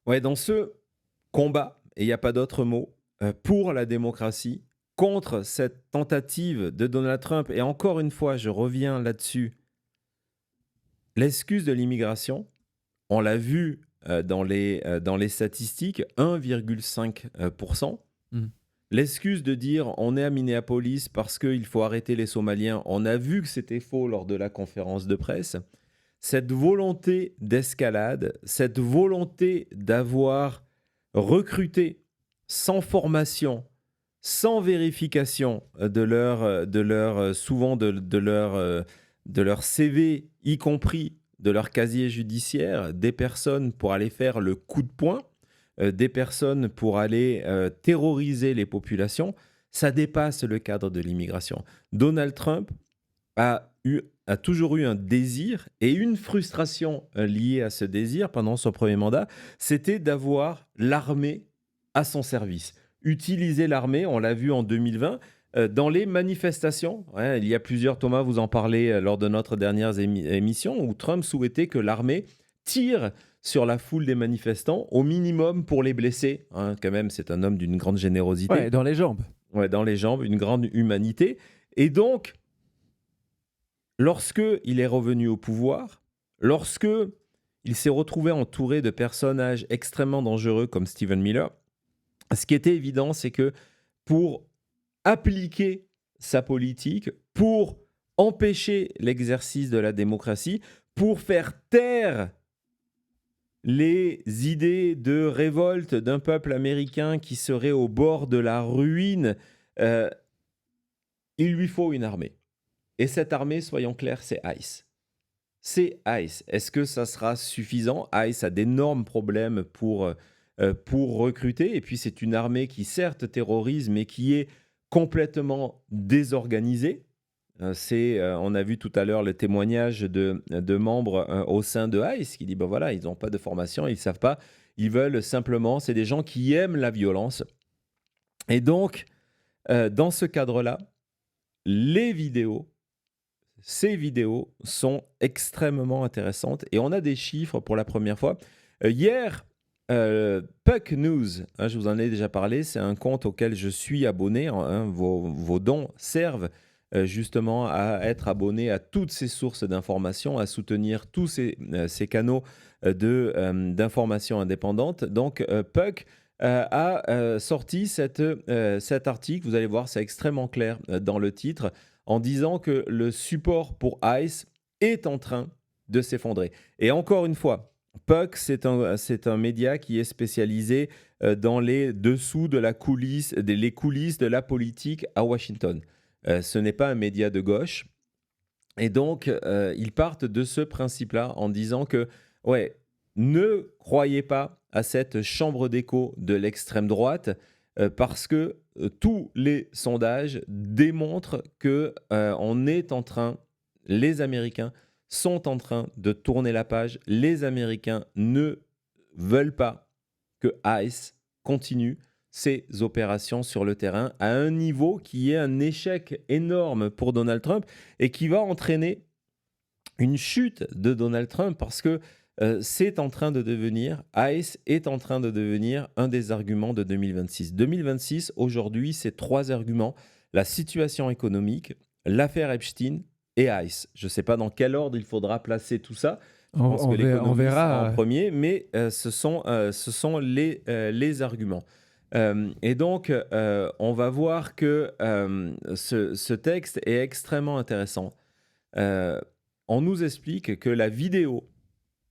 Ouais, dans ce combat, et il n'y a pas d'autre mot, pour la démocratie, contre cette tentative de Donald Trump, et encore une fois, je reviens là-dessus, l'excuse de l'immigration, on l'a vu dans les statistiques, 1,5%. Mmh. L'excuse de dire on est à Minneapolis parce qu'il faut arrêter les Somaliens, on a vu que c'était faux lors de la conférence de presse. Cette volonté d'escalade, cette volonté d'avoir recruté sans formation, sans vérification souvent de leur CV, y compris de leur casier judiciaire, des personnes pour aller faire le coup de poing, des personnes pour aller terroriser les populations, ça dépasse le cadre de l'immigration. Donald Trump a toujours eu un désir et une frustration liée à ce désir pendant son premier mandat, c'était d'avoir l'armée à son service. Utiliser l'armée, on l'a vu en 2020, dans les manifestations. Ouais, il y a plusieurs, Thomas, vous en parlez lors de notre dernière émission, où Trump souhaitait que l'armée tire sur la foule des manifestants, au minimum pour les blesser. Hein, quand même, c'est un homme d'une grande Ouais, générosité. dans les jambes. Ouais, dans les jambes, une grande humanité. Et donc, lorsque il est revenu au pouvoir, lorsque il s'est retrouvé entouré de personnages extrêmement dangereux comme Stephen Miller, ce qui était évident, c'est que pour appliquer sa politique, pour empêcher l'exercice de la démocratie, pour faire taire les idées de révolte d'un peuple américain qui serait au bord de la ruine, euh, il lui faut une armée. Et cette armée, soyons clairs, c'est ICE. C'est ICE. Est-ce que ça sera suffisant? ICE a d'énormes problèmes pour recruter. Et puis, c'est une armée qui, certes, terrorise, mais qui est complètement désorganisée. On a vu tout à l'heure le témoignage de membres au sein de ICE qui dit, ben voilà, ils n'ont pas de formation, ils ne savent pas. Ils veulent simplement, c'est des gens qui aiment la violence. Et donc, dans ce cadre-là, les vidéos ces vidéos sont extrêmement intéressantes et on a des chiffres pour la première fois. Hier, Puck News, hein, je vous en ai déjà parlé, c'est un compte auquel je suis abonné. Hein, vos dons servent justement à être abonné à toutes ces sources d'informations, à soutenir tous ces canaux d'informations indépendantes. Donc, Puck a sorti cet article. Vous allez voir, c'est extrêmement clair dans le titre en disant que le support pour ICE est en train de s'effondrer. Et encore une fois, Puck, c'est un média qui est spécialisé dans les dessous de les coulisses de la politique à Washington. Ce n'est pas un média de gauche. Et donc, ils partent de ce principe-là en disant que, ouais, ne croyez pas à cette chambre d'écho de l'extrême droite parce que tous les sondages démontrent que les Américains sont en train de tourner la page. Les Américains ne veulent pas que ICE continue ses opérations sur le terrain à un niveau qui est un échec énorme pour Donald Trump et qui va entraîner une chute de Donald Trump parce que ICE est en train de devenir un des arguments de 2026. 2026, aujourd'hui, c'est trois arguments: la situation économique, l'affaire Epstein et ICE. Je ne sais pas dans quel ordre il faudra placer tout ça. Je pense que On l'économie sera en verra. premier, mais ce sont les arguments. Et donc, on va voir que ce texte est extrêmement intéressant. Euh, on nous explique que la vidéo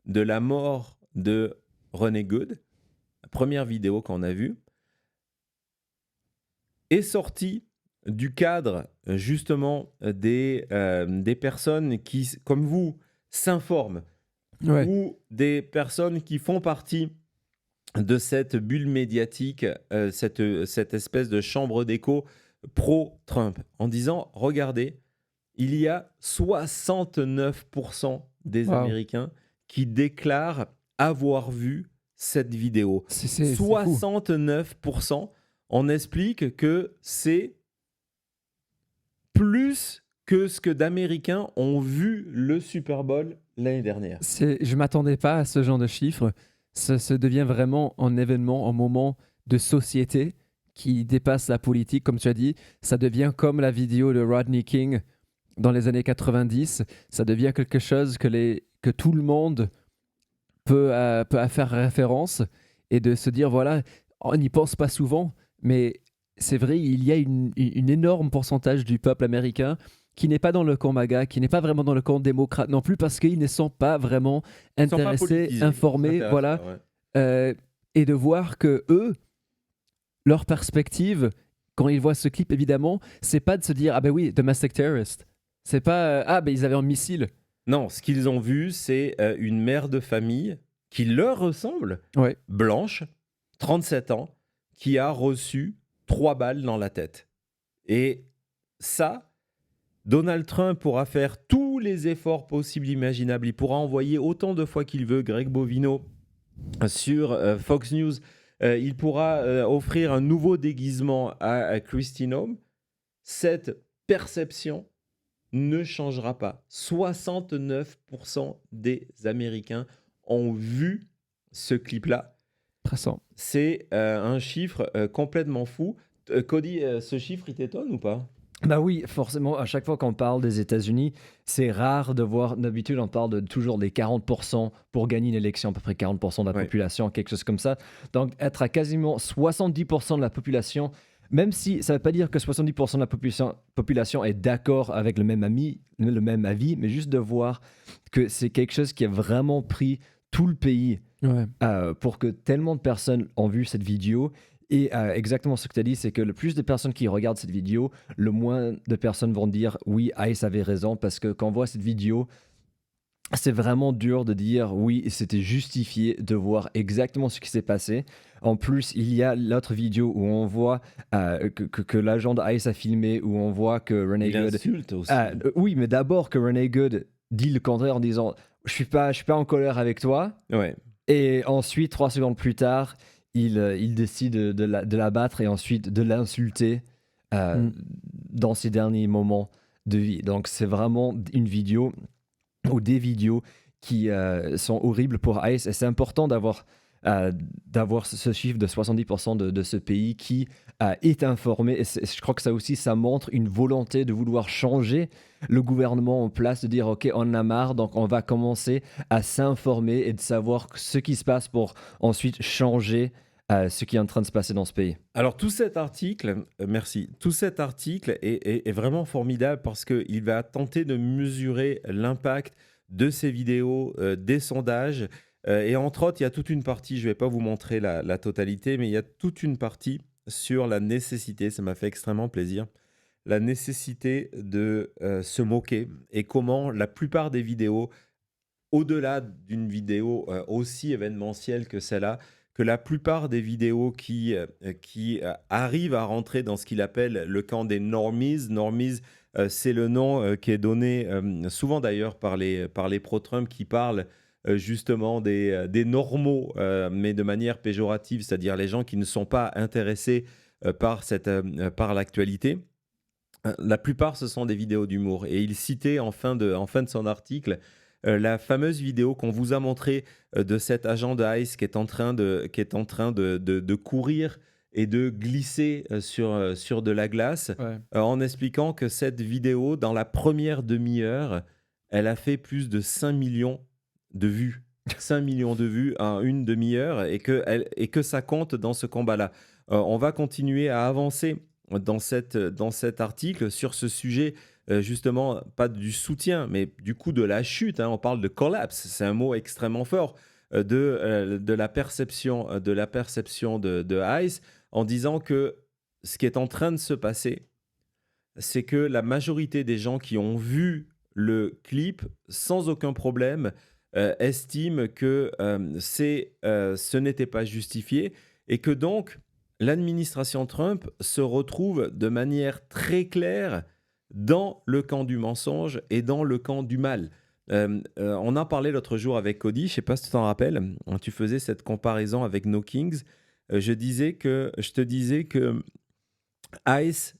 de la mort de René Good, la première vidéo qu'on a vue, est sortie du cadre justement des personnes qui, comme vous, s'informent Ouais. ou des personnes qui font partie de cette bulle médiatique, cette espèce de chambre d'écho pro-Trump, en disant, regardez, il y a 69% des Waouh. Américains qui déclarent avoir vu cette vidéo. C'est fou. 69%, on explique que c'est plus que ce que d'Américains ont vu le Super Bowl l'année dernière. Je m'attendais pas à ce genre de chiffres. ça devient vraiment un événement, un moment de société qui dépasse la politique, comme tu as dit. Ça devient comme la vidéo de Rodney King dans les années 90. Ça devient quelque chose que tout le monde peut faire référence et de se dire, voilà, on n'y pense pas souvent, mais c'est vrai, il y a une énorme pourcentage du peuple américain qui n'est pas dans le camp MAGA, qui n'est pas vraiment dans le camp démocrate non plus, parce qu'ils ne sont pas vraiment Ils sont pas intéressés, politisés, ils informés, s'intéressent voilà. pas, ouais. Et de voir que eux, leur perspective, quand ils voient ce clip, évidemment, c'est pas de se dire, ah ben oui, domestic terrorist. C'est pas, ah ben ils avaient un missile. Non, ce qu'ils ont vu, c'est une mère de famille qui leur ressemble, Ouais. blanche, 37 ans, qui a reçu 3 balles dans la tête. Et ça, Donald Trump pourra faire tous les efforts possibles imaginables. Il pourra envoyer autant de fois qu'il veut Greg Bovino sur Fox News. Il pourra offrir un nouveau déguisement à Kristi Noem. Cette perception ne changera pas. 69% des Américains ont vu ce clip-là. Pressant. C'est un chiffre complètement fou. Cody, ce chiffre, il t'étonne ou pas? Bah oui, forcément, à chaque fois qu'on parle des États-Unis, c'est rare de voir, d'habitude on parle de toujours des 40% pour gagner une élection, à peu près 40% de la Ouais. population, quelque chose comme ça. Donc être à quasiment 70% de la population, même si ça ne veut pas dire que 70% de la population est d'accord avec le même avis, mais juste de voir que c'est quelque chose qui a vraiment pris tout le pays Ouais. pour que tellement de personnes ont vu cette vidéo. Et exactement ce que tu as dit, c'est que le plus de personnes qui regardent cette vidéo, le moins de personnes vont dire oui, Ice avait raison, parce que quand on voit cette vidéo, c'est vraiment dur de dire oui, c'était justifié de voir exactement ce qui s'est passé. En plus, il y a l'autre vidéo où on voit que l'agent de Ice a filmé, où on voit que Renee Il Good... insulte aussi. oui, mais d'abord que Renee Good dit le contraire en disant je suis pas en colère avec toi. Ouais. Et ensuite, 3 secondes plus tard, il décide de la battre et ensuite de l'insulter Mm. dans ses derniers moments de vie. Donc c'est vraiment une vidéo ou des vidéos qui sont horribles pour Ice. Et c'est important d'avoir ce chiffre de 70% de ce pays qui est informé. Et je crois que ça aussi, ça montre une volonté de vouloir changer le gouvernement en place, de dire ok, on en a marre, donc on va commencer à s'informer et de savoir ce qui se passe pour ensuite changer ce qui est en train de se passer dans ce pays. Alors tout cet article, merci, tout cet article est vraiment formidable parce qu'il va tenter de mesurer l'impact de ces vidéos, des sondages. Et entre autres, il y a toute une partie, je ne vais pas vous montrer la totalité, mais il y a toute une partie sur la nécessité, ça m'a fait extrêmement plaisir, la nécessité de se moquer et comment la plupart des vidéos, au-delà d'une vidéo aussi événementielle que celle-là, que la plupart des vidéos qui arrivent à rentrer dans ce qu'il appelle le camp des normies. Normies, c'est le nom qui est donné souvent d'ailleurs par les pro-Trump qui parlent justement des normaux, mais de manière péjorative, c'est-à-dire les gens qui ne sont pas intéressés par l'actualité. La plupart, ce sont des vidéos d'humour. Et il citait en fin de son article la fameuse vidéo qu'on vous a montrée de cet agent de ICE qui est en train de courir et de glisser sur de la glace, Ouais. en expliquant que cette vidéo, dans la première demi-heure, elle a fait plus de 5 millions de vues. 5 millions de vues en une demi-heure et que ça compte dans ce combat-là. On va continuer à avancer dans cet article sur ce sujet, justement, pas du soutien, mais du coup de la chute. On parle de collapse, c'est un mot extrêmement fort, de la perception de ICE, en disant que ce qui est en train de se passer, c'est que la majorité des gens qui ont vu le clip sans aucun problème estiment que ce n'était pas justifié et que donc l'administration Trump se retrouve de manière très claire dans le camp du mensonge et dans le camp du mal. On en parlait l'autre jour avec Cody, je ne sais pas si tu t'en rappelles, tu faisais cette comparaison avec No Kings. Je te disais que Ice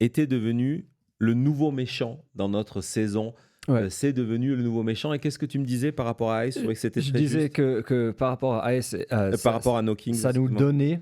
était devenu le nouveau méchant dans notre saison Ouais. c'est devenu le nouveau méchant. Et qu'est-ce que tu me disais par rapport à Ice? Je trouvais que c'était Je très disais juste. que par rapport à Ice, Par rapport à No Kings, ça nous excuse-moi. donnait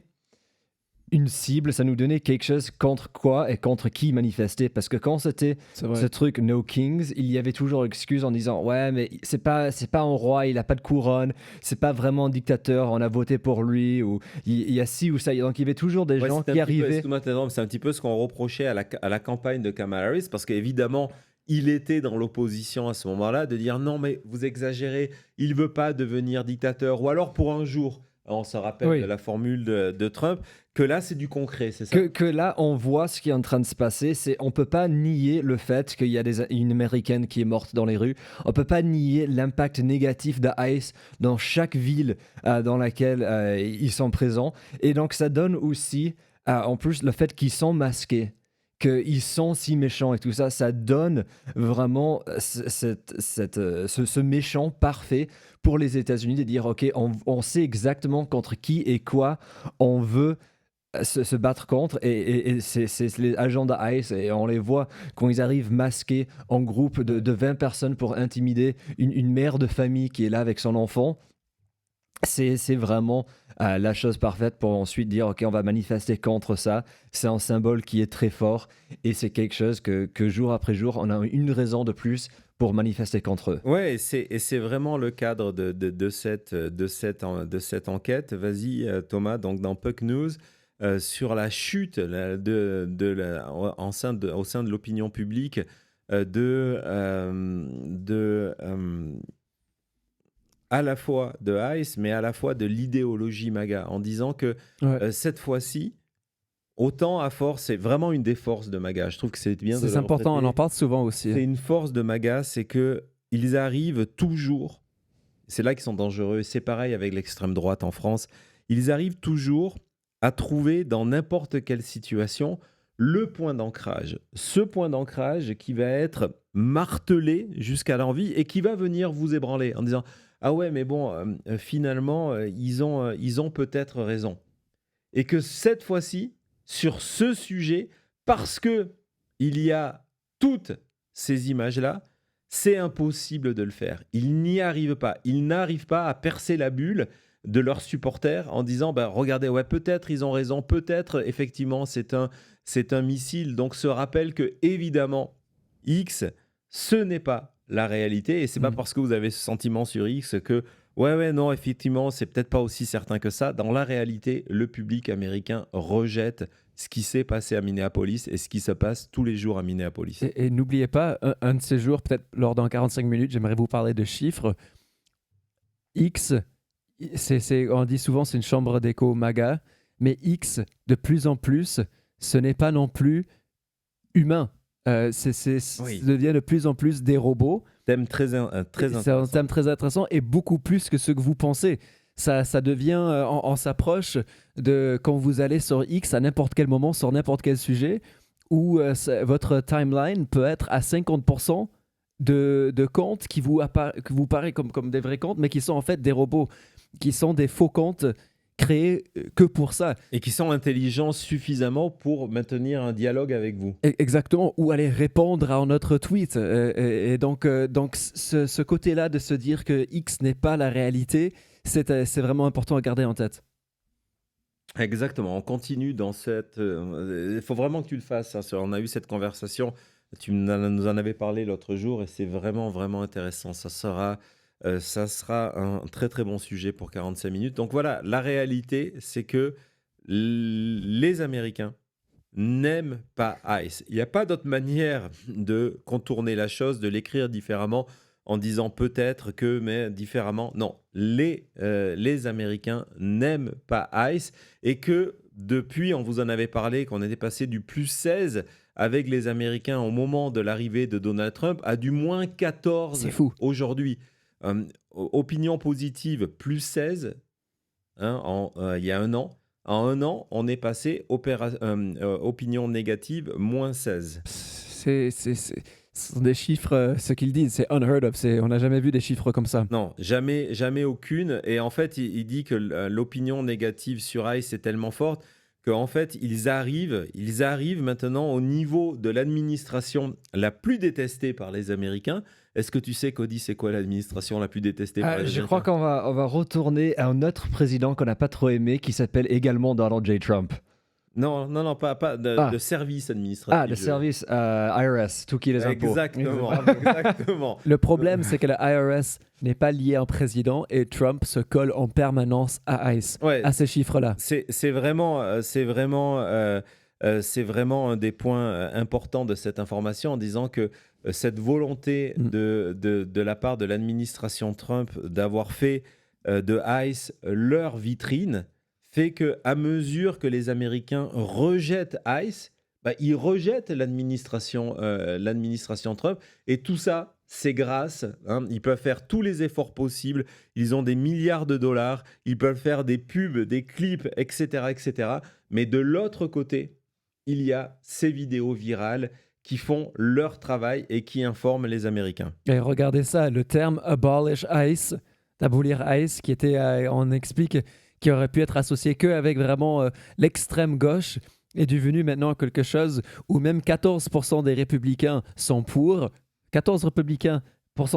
une cible, ça nous donnait quelque chose contre quoi et contre qui manifester. Parce que quand c'était C'est vrai. ce truc No Kings, il y avait toujours l'excuse en disant ouais, mais c'est pas un roi, il a pas de couronne, c'est pas vraiment un dictateur, on a voté pour lui, ou il y a ci ou ça. Donc il y avait toujours des Ouais, gens c'était qui un petit peu, arrivaient. excuse-moi de t'interrompre, c'est un petit peu ce qu'on reprochait à la campagne de Kamala Harris, parce qu'évidemment, il était dans l'opposition à ce moment-là, de dire non, mais vous exagérez, il veut pas devenir dictateur, ou alors pour un jour, on se rappelle Oui. de la formule de Trump, que là, c'est du concret, c'est ça? Que là, on voit ce qui est en train de se passer. On peut pas nier le fait qu'il y a une Américaine qui est morte dans les rues. On peut pas nier l'impact négatif de ICE dans chaque ville dans laquelle ils sont présents. Et donc, ça donne aussi, en plus, le fait qu'ils sont masqués, qu'ils sont si méchants et tout ça, ça donne vraiment ce méchant parfait pour les États-Unis de dire, OK, on sait exactement contre qui et quoi on veut se battre contre, et c'est les agents de ICE, et on les voit quand ils arrivent masqués en groupe de 20 personnes pour intimider une mère de famille qui est là avec son enfant. C'est vraiment la chose parfaite pour ensuite dire ok, on va manifester contre ça. C'est un symbole qui est très fort, et c'est quelque chose que jour après jour on a une raison de plus pour manifester contre eux. Ouais, et c'est vraiment le cadre de cette enquête. Vas-y, Thomas, donc dans Puck News, sur la chute au sein de l'opinion publique à la fois de ICE, mais à la fois de l'idéologie MAGA, en disant que Ouais. cette fois-ci, autant à force, c'est vraiment une des forces de MAGA. Je trouve que c'est bien de C'est le important, on répéter. en parle souvent aussi. C'est une force de MAGA, c'est que ils arrivent toujours, c'est là qu'ils sont dangereux, et c'est pareil avec l'extrême droite en France, ils arrivent toujours à trouver dans n'importe quelle situation le point d'ancrage. Ce point d'ancrage qui va être martelé jusqu'à l'envie et qui va venir vous ébranler en disant « Ah ouais, mais bon, finalement, ils ont peut-être raison. » Et que cette fois-ci, sur ce sujet, parce que il y a toutes ces images-là, c'est impossible de le faire. Ils n'y arrivent pas. Ils n'arrivent pas à percer la bulle de leurs supporters en disant bah, regardez, ouais, peut-être ils ont raison, peut-être effectivement c'est un missile. Donc se rappelle que évidemment, X, ce n'est pas la réalité, et c'est pas parce que vous avez ce sentiment sur X que ouais, non, effectivement, c'est peut-être pas aussi certain que ça. Dans la réalité, le public américain rejette ce qui s'est passé à Minneapolis et ce qui se passe tous les jours à Minneapolis. Et n'oubliez pas, un de ces jours, peut-être lors d'un 45 minutes, j'aimerais vous parler de chiffres. X, on dit souvent c'est une chambre d'écho MAGA, mais X, de plus en plus, ce n'est pas non plus humain. Oui. Ça devient de plus en plus des robots. Thème très C'est un intéressant. thème très intéressant et beaucoup plus que ce que vous pensez. Ça devient, on s'approche de quand vous allez sur X à n'importe quel moment, sur n'importe quel sujet, où votre timeline peut être à 50% de comptes qui vous paraissent comme des vrais comptes, mais qui sont en fait des robots, qui sont des faux comptes créés que pour ça. Et qui sont intelligents suffisamment pour maintenir un dialogue avec vous. Exactement, ou aller répondre à notre tweet. Et donc ce côté-là de se dire que X n'est pas la réalité, c'est vraiment important à garder en tête. Exactement, on continue dans cette... Il faut vraiment que tu le fasses. Hein. On a eu cette conversation, nous en avais parlé l'autre jour, et c'est vraiment, vraiment intéressant. Ça sera un très, très bon sujet pour 45 minutes. Donc voilà, la réalité, c'est que les Américains n'aiment pas ICE. Il n'y a pas d'autre manière de contourner la chose, de l'écrire différemment en disant peut-être que, mais différemment. Non, les Américains n'aiment pas ICE, et que depuis, on vous en avait parlé, qu'on était passé du plus 16 avec les Américains au moment de l'arrivée de Donald Trump à du moins 14 C'est fou. aujourd'hui. Opinion positive, plus 16 hein, il y a un an. En un an, on est passé opinion négative, moins 16. Ce sont des chiffres, ce qu'ils disent, c'est unheard of. On n'a jamais vu des chiffres comme ça. Non, jamais aucune. Et en fait, il dit que l'opinion négative sur ICE est tellement forte qu'en fait, ils arrivent maintenant au niveau de l'administration la plus détestée par les Américains, Est-ce que tu sais, Cody, c'est quoi l'administration la plus détestée par les Je Américains? crois qu'on va retourner à un autre président qu'on n'a pas trop aimé qui s'appelle également Donald J. Trump. Non, pas Ah. de service administratif. Le service IRS, tout qui est les impôts. Exactement, exactement. Le problème, c'est que la IRS n'est pas liée à un président et Trump se colle en permanence à ICE, Ouais, à ces chiffres-là. c'est vraiment un des points importants de cette information en disant que cette volonté de la part de l'administration Trump d'avoir fait de ICE leur vitrine fait que à mesure que les Américains rejettent ICE, ils rejettent l'administration Trump et tout ça, c'est grâce, ils peuvent faire tous les efforts possibles, ils ont des milliards de dollars, ils peuvent faire des pubs, des clips, etc. Mais de l'autre côté, il y a ces vidéos virales qui font leur travail et qui informent les Américains. Et regardez ça, le terme abolish ICE, d'abolir ICE, qui était, on explique, qui aurait pu être associé qu'avec vraiment l'extrême gauche, est devenu maintenant quelque chose où même 14% des républicains sont pour, 14%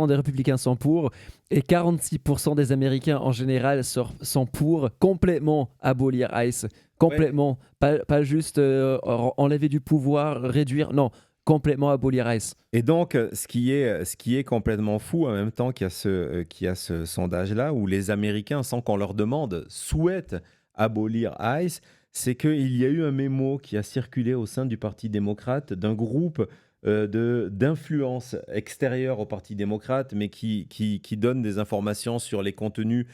des républicains sont pour, et 46% des Américains en général sont pour complètement abolir ICE. Complètement. Pas juste enlever du pouvoir, réduire, non, complètement abolir ICE. Et donc, ce qui est complètement fou, en même temps qu'il y a ce sondage-là, où les Américains, sans qu'on leur demande, souhaitent abolir ICE, c'est qu'il y a eu un mémo qui a circulé au sein du Parti démocrate d'un groupe d'influence extérieure au Parti démocrate, mais qui donne des informations sur les contenus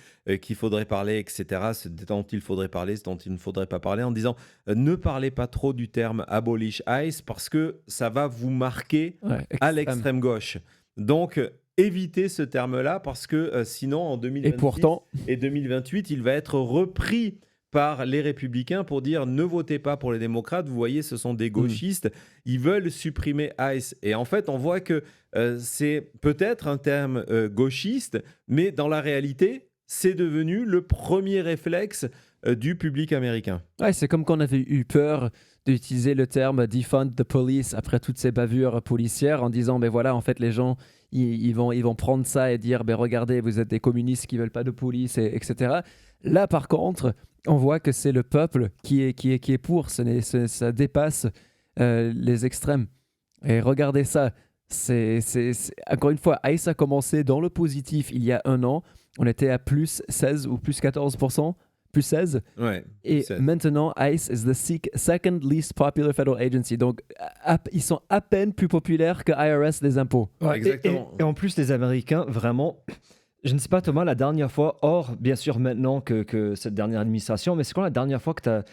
qu'il faudrait parler, etc., ce dont il faudrait parler, ce dont il ne faudrait pas parler, en disant ne parlez pas trop du terme abolish ICE parce que ça va vous marquer à l'extrême gauche. Donc, évitez ce terme-là parce que sinon, en 2026 et 2028, il va être repris par les républicains pour dire ne votez pas pour les démocrates, vous voyez, ce sont des gauchistes, ils veulent supprimer ICE. Et en fait, on voit que c'est peut-être un terme gauchiste, mais dans la réalité, c'est devenu le premier réflexe du public américain. Ouais, c'est comme qu'on avait eu peur d'utiliser le terme defund the police après toutes ces bavures policières en disant, ben voilà, en fait, les gens, ils vont prendre ça et dire, ben regardez, vous êtes des communistes qui veulent pas de police, etc. Là, par contre, on voit que c'est le peuple qui est pour. Ça dépasse les extrêmes. Et regardez ça. Encore une fois, ICE a commencé dans le positif il y a un an. On était à plus 16 ou plus 14%. Plus 16. Ouais, et 16. Maintenant, ICE is the second least popular federal agency. Donc, ils sont à peine plus populaires que IRS des impôts. Ouais, exactement. Et en plus, les Américains, vraiment... Je ne sais pas, Thomas, la dernière fois, hors bien sûr maintenant que cette dernière administration, mais c'est quand la dernière fois que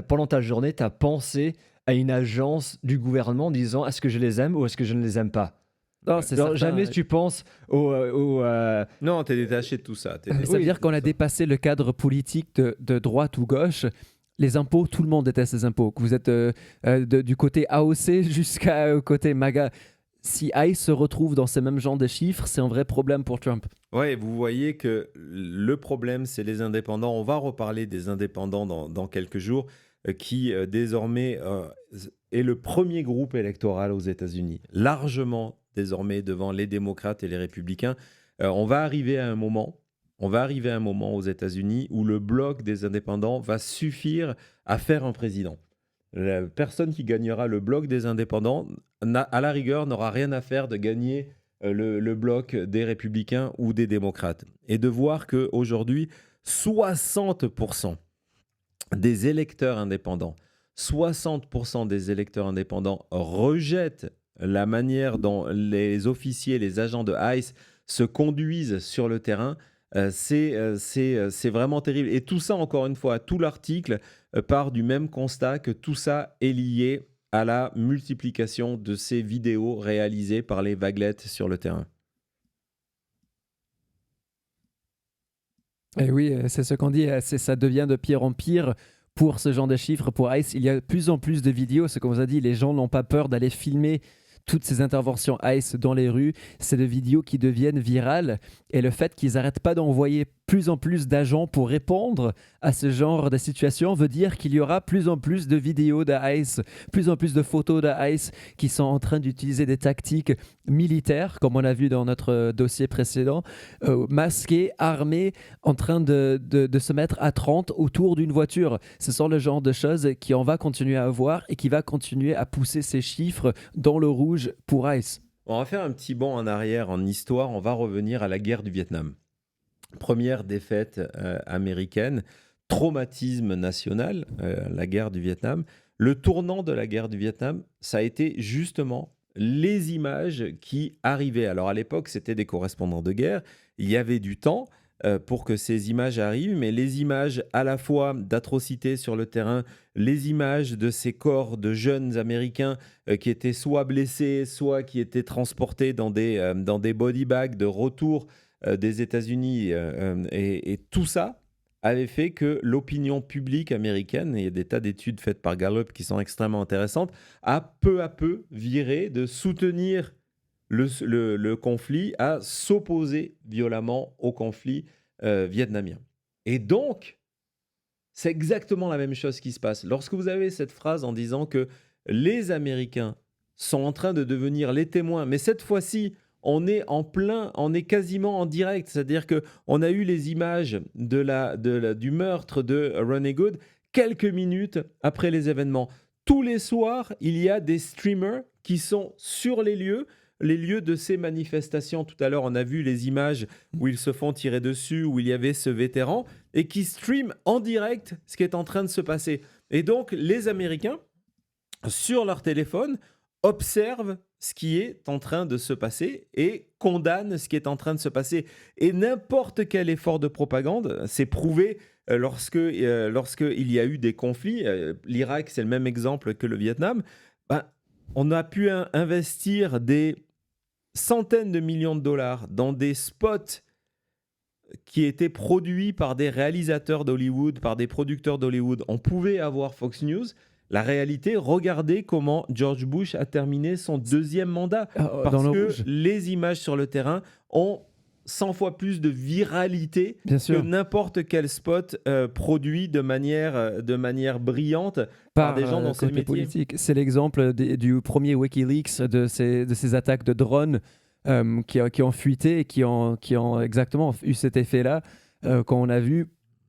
pendant ta journée, tu as pensé à une agence du gouvernement en disant est-ce que je les aime ou est-ce que je ne les aime pas? Non, c'est certain. Jamais tu penses au Non, t'es détaché de tout ça. Ça veut dire qu'on a dépassé le cadre politique de droite ou gauche. Les impôts, tout le monde déteste les impôts. Que vous êtes du côté AOC jusqu'au côté MAGA. Si ICE se retrouve dans ces mêmes genres de chiffres, c'est un vrai problème pour Trump. Oui, vous voyez que le problème, c'est les indépendants. On va reparler des indépendants dans quelques jours, qui désormais est le premier groupe électoral aux États-Unis, largement désormais devant les démocrates et les républicain. On va arriver à un moment aux États-Unis où le bloc des indépendants va suffire à faire un président. La personne qui gagnera le bloc des indépendants, à la rigueur, n'aura rien à faire de gagner le bloc des républicains ou des démocrates. Et de voir qu'aujourd'hui, 60% des électeurs indépendants, 60% des électeurs indépendants rejettent la manière dont les officiers, les agents de ICE se conduisent sur le terrain. C'est vraiment terrible. Et tout ça, encore une fois, tout l'article part du même constat que tout ça est lié à la multiplication de ces vidéos réalisées par les vaguelettes sur le terrain. Et oui, c'est ce qu'on dit, ça devient de pire en pire pour ce genre de chiffres. Pour ICE, il y a de plus en plus de vidéos, ce qu'on vous a dit, les gens n'ont pas peur d'aller filmer toutes ces interventions ICE dans les rues, c'est des vidéos qui deviennent virales. Et le fait qu'ils n'arrêtent pas d'envoyer plus en plus d'agents pour répondre à ce genre de situation veut dire qu'il y aura plus en plus de vidéos de ICE, plus en plus de photos de ICE qui sont en train d'utiliser des tactiques militaires, comme on a vu dans notre dossier précédent, masqués, armés, en train de se mettre à 30 autour d'une voiture. Ce sont le genre de choses qu'on va continuer à avoir et qui va continuer à pousser ces chiffres dans le rouge pour ICE. On va faire un petit bond en arrière en histoire. On va revenir à la guerre du Vietnam. Première défaite américaine, traumatisme national, la guerre du Vietnam. Le tournant de la guerre du Vietnam, ça a été justement les images qui arrivaient. Alors à l'époque, c'était des correspondants de guerre. Il y avait du temps pour que ces images arrivent, mais les images à la fois d'atrocités sur le terrain, les images de ces corps de jeunes Américains qui étaient soit blessés, soit qui étaient transportés dans des body bags de retour des États-Unis, et tout ça avait fait que l'opinion publique américaine, et il y a des tas d'études faites par Gallup qui sont extrêmement intéressantes, a peu à peu viré de soutenir le conflit à s'opposer violemment au conflit vietnamien. Et donc, c'est exactement la même chose qui se passe. Lorsque vous avez cette phrase en disant que les Américains sont en train de devenir les témoins, mais cette fois-ci, on est quasiment en direct, c'est-à-dire qu'on a eu les images du meurtre de Ronnie Good quelques minutes après les événements. Tous les soirs, il y a des streamers qui sont sur les lieux de ces manifestations. Tout à l'heure, on a vu les images où ils se font tirer dessus, où il y avait ce vétéran, et qui streament en direct ce qui est en train de se passer. Et donc, les Américains, sur leur téléphone, observent ce qui est en train de se passer et condamnent ce qui est en train de se passer. Et n'importe quel effort de propagande, c'est prouvé lorsque il y a eu des conflits. L'Irak, c'est le même exemple que le Vietnam. On a pu investir des centaines de millions de dollars dans des spots qui étaient produits par des réalisateurs d'Hollywood, par des producteurs d'Hollywood. On pouvait avoir Fox News. La réalité, regardez comment George Bush a terminé son deuxième mandat. Parce que les images sur le terrain ont 100 fois plus de viralité que n'importe quel spot produit de manière brillante par des gens dans ces métiers. Politique. C'est l'exemple du premier Wikileaks de ces attaques de drones qui ont fuité et qui ont exactement eu cet effet-là quand on a vu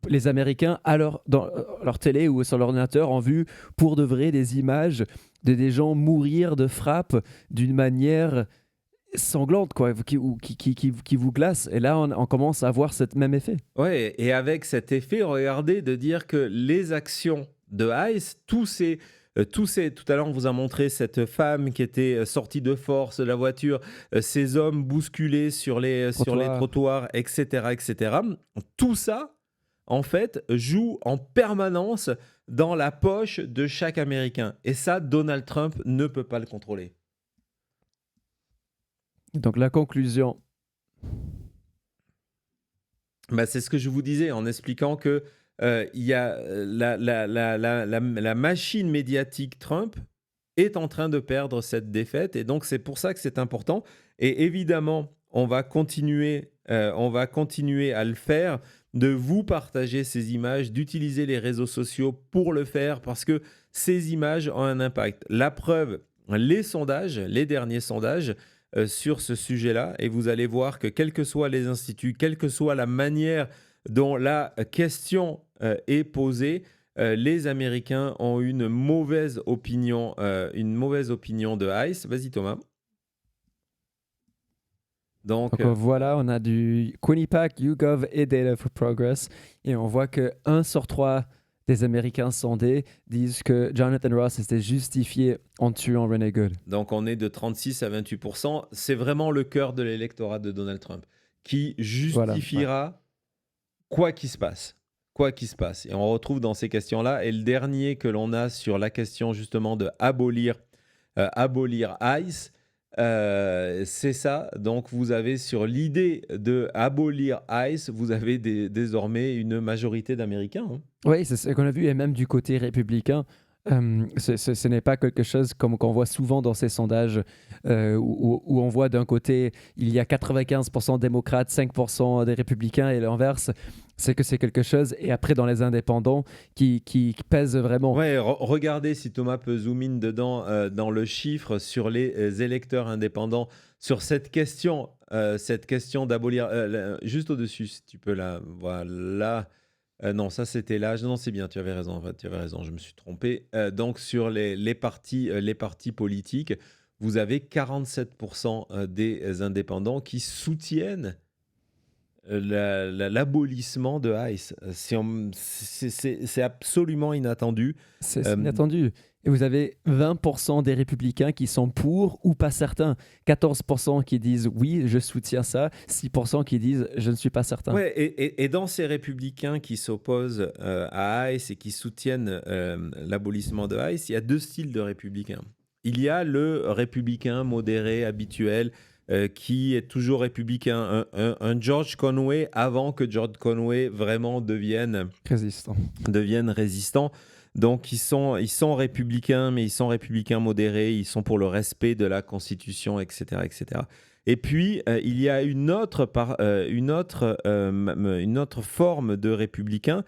les Américains, dans leur télé ou sur l'ordinateur, ont vu pour de vrai des images de des gens mourir de frappe d'une manière sanglante, quoi, qui vous glace. Et là, on commence à avoir ce même effet. Ouais, et avec cet effet, regardez, de dire que les actions de ICE, tout à l'heure, on vous a montré cette femme qui était sortie de force de la voiture, ces hommes bousculés sur les trottoirs, etc., etc. Tout ça, en fait, joue en permanence dans la poche de chaque Américain. Et ça, Donald Trump ne peut pas le contrôler. Donc la conclusion. C'est ce que je vous disais en expliquant que il y a la machine médiatique Trump est en train de perdre cette défaite. Et donc, c'est pour ça que c'est important. Et évidemment, on va continuer à le faire, de vous partager ces images, d'utiliser les réseaux sociaux pour le faire, parce que ces images ont un impact. La preuve, les derniers sondages sur ce sujet-là, et vous allez voir que quels que soient les instituts, quelle que soit la manière dont la question est posée, les Américains ont une mauvaise opinion de ICE. Vas-y Thomas. Donc voilà, on a du Quinnipiac, YouGov et Data for Progress, et on voit que 1 sur 3 des Américains sondés disent que Jonathan Ross était justifié en tuant Ronnie Good. Donc on est de 36 à 28%. C'est vraiment le cœur de l'électorat de Donald Trump qui justifiera quoi qu'il se passe. Quoi qu'il se passe. Et on retrouve dans ces questions-là. Et le dernier que l'on a sur la question justement de abolir ICE, c'est ça. Donc vous avez sur l'idée de abolir ICE, vous avez désormais une majorité d'Américains. Oui, c'est ce qu'on a vu, et même du côté républicain, Ce n'est pas quelque chose comme qu'on voit souvent dans ces sondages où on voit d'un côté, il y a 95% de démocrates, 5% des républicains et l'inverse. C'est que c'est quelque chose. Et après, dans les indépendants, qui pèsent vraiment. Ouais, regardez si Thomas peut zoom in dedans dans le chiffre sur les électeurs indépendants sur cette question d'abolir juste au-dessus si tu peux là voilà. Non, ça c'était l'âge. Non, c'est bien, tu avais raison. En fait, tu avais raison, je me suis trompé. Donc sur les partis politiques, vous avez 47% des indépendants qui soutiennent l'abolissement de ICE. C'est absolument inattendu. C'est Euh, inattendu. Et vous avez 20% des républicains qui sont pour ou pas certains. 14% qui disent oui, je soutiens ça. 6% qui disent je ne suis pas certain. Ouais, et dans ces républicains qui s'opposent à ICE et qui soutiennent l'abolissement de ICE, il y a deux styles de républicains. Il y a le républicain modéré, habituel, qui est toujours républicain, un George Conway avant que George Conway vraiment devienne résistant. Donc ils sont républicains, mais ils sont républicains modérés, ils sont pour le respect de la Constitution, etc. etc. Et puis, il y a une autre forme de républicains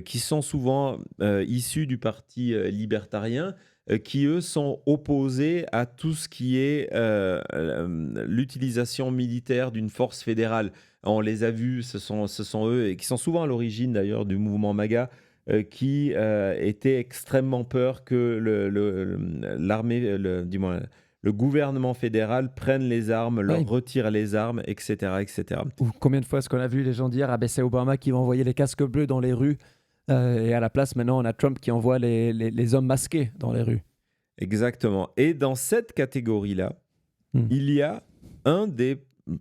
qui sont souvent issus du parti libertarien, qui, eux, sont opposés à tout ce qui est l'utilisation militaire d'une force fédérale. On les a vus, ce sont eux, et qui sont souvent à l'origine d'ailleurs du mouvement MAGA, qui étaient extrêmement peur que l'armée, du moins le gouvernement fédéral prenne les armes, leur retire les armes, etc., etc. Ou combien de fois est-ce qu'on a vu les gens dire c'est Obama qui va envoyer les casques bleus dans les rues et à la place maintenant on a Trump qui envoie les hommes masqués dans les rues. Exactement. Et dans cette catégorie-là, il y a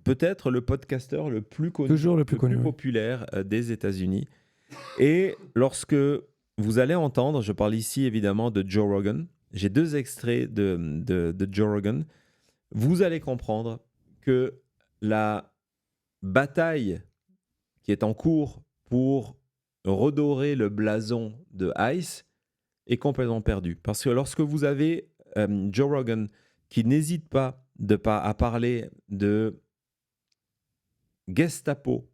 peut-être le podcasteur le plus connu, le plus populaire des États-Unis. Et lorsque vous allez entendre, je parle ici évidemment de Joe Rogan, j'ai deux extraits de Joe Rogan, vous allez comprendre que la bataille qui est en cours pour redorer le blason de ICE est complètement perdue. Parce que lorsque vous avez Joe Rogan qui n'hésite pas à parler de Gestapo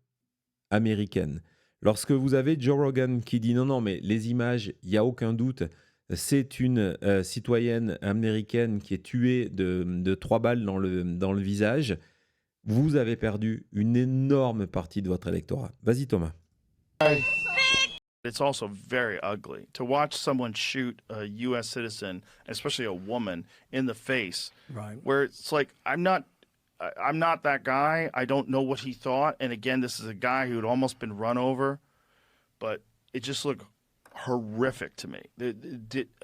américaine, lorsque vous avez Joe Rogan qui dit non, mais les images, il n'y a aucun doute, c'est une citoyenne américaine qui est tuée de 3 balles dans le visage, vous avez perdu une énorme partie de votre électorat. Vas-y Thomas. It's also very ugly to watch someone shoot a U.S. citizen, especially a woman, in the face. Right. Where it's like, I'm not that guy. I don't know what he thought. And again, this is a guy who had almost been run over, but it just looked horrific to me.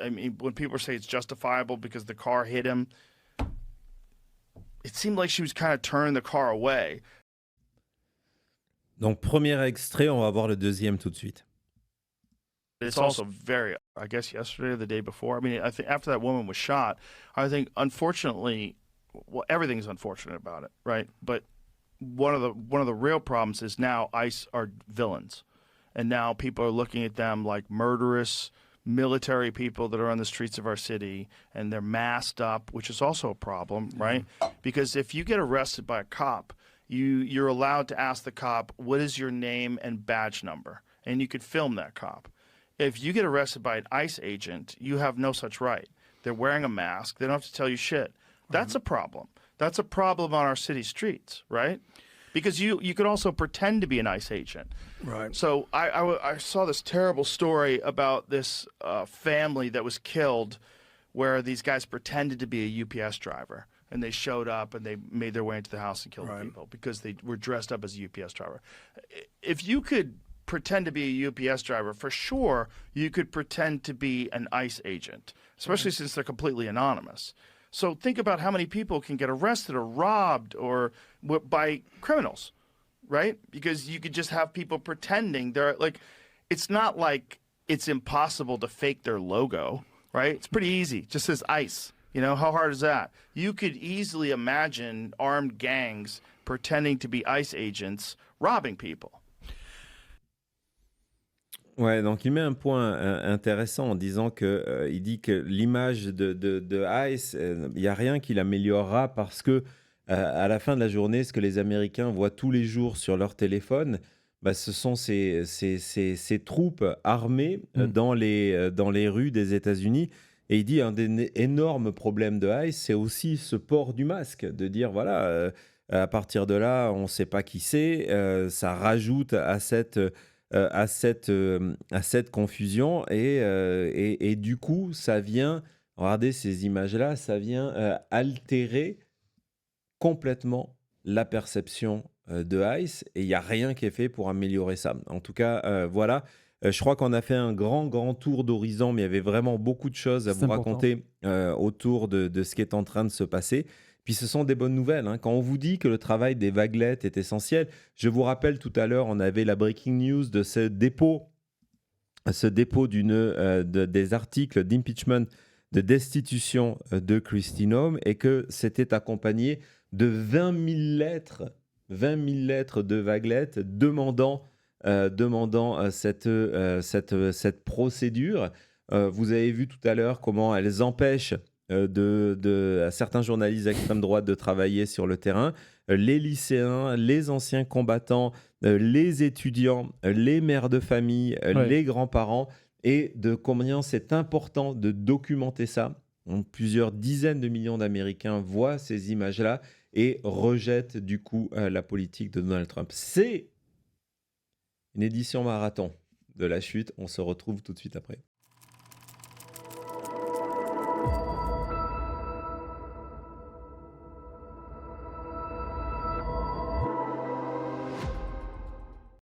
I mean, when people say it's justifiable because the car hit him, it seemed like she was kind of turning the car away. Donc, premier extrait, on va voir le deuxième tout de suite. It's also very, I guess yesterday or the day before. I mean, I think after that woman was shot, I think unfortunately, well, everything's unfortunate about it, right? But one of the real problems is now ICE are villains, and now people are looking at them like murderous military people that are on the streets of our city, and they're masked up, which is also a problem, right? Because if you get arrested by a cop, you're allowed to ask the cop, what is your name and badge number? And you could film that cop. If you get arrested by an ICE agent, you have no such right. They're wearing a mask. They don't have to tell you shit. That's a problem. That's a problem on our city streets, right? Because you could also pretend to be an ICE agent. Right. So I saw this terrible story about this family that was killed where these guys pretended to be a UPS driver. And they showed up and they made their way into the house and killed people because they were dressed up as a UPS driver. If you could pretend to be a UPS driver, for sure you could pretend to be an ICE agent, especially since they're completely anonymous. So think about how many people can get arrested or robbed or by criminals, right? Because you could just have people pretending they're like, it's not like it's impossible to fake their logo, right? It's pretty easy. Just says ICE. You know, how hard is that? You could easily imagine armed gangs pretending to be ICE agents robbing people. Ouais, donc il met un point intéressant en disant que il dit que l'image de Ice, il n'y a rien qui l'améliorera parce que à la fin de la journée, ce que les Américains voient tous les jours sur leur téléphone, bah, ce sont ces troupes armées Mm. dans les rues des États-Unis. Et il dit un des énormes problèmes de Ice, c'est aussi ce port du masque, de dire voilà, à partir de là, on ne sait pas qui c'est, ça rajoute à cette confusion et du coup, ça vient, regardez ces images-là, ça vient altérer complètement la perception de Ice et il n'y a rien qui est fait pour améliorer ça. En tout cas, voilà. Je crois qu'on a fait un grand tour d'horizon, mais il y avait vraiment beaucoup de choses à C'est vous important. raconter autour de ce qui est en train de se passer. Puis ce sont des bonnes nouvelles, hein. Quand on vous dit que le travail des vaguelettes est essentiel, je vous rappelle tout à l'heure, on avait la breaking news de ce dépôt des articles d'impeachment, de destitution de Christine Home et que c'était accompagné de 20 000 lettres, 20 000 lettres de vaguelettes demandant cette procédure. Vous avez vu tout à l'heure comment elles empêchent à certains journalistes d'extrême droite de travailler sur le terrain. Les lycéens, les anciens combattants, les étudiants, les mères de famille, Ouais. les grands-parents, et de combien c'est important de documenter ça. Donc, plusieurs dizaines de millions d'Américains voient ces images-là et rejettent du coup la politique de Donald Trump. C'est une édition marathon de La Chute. On se retrouve tout de suite après.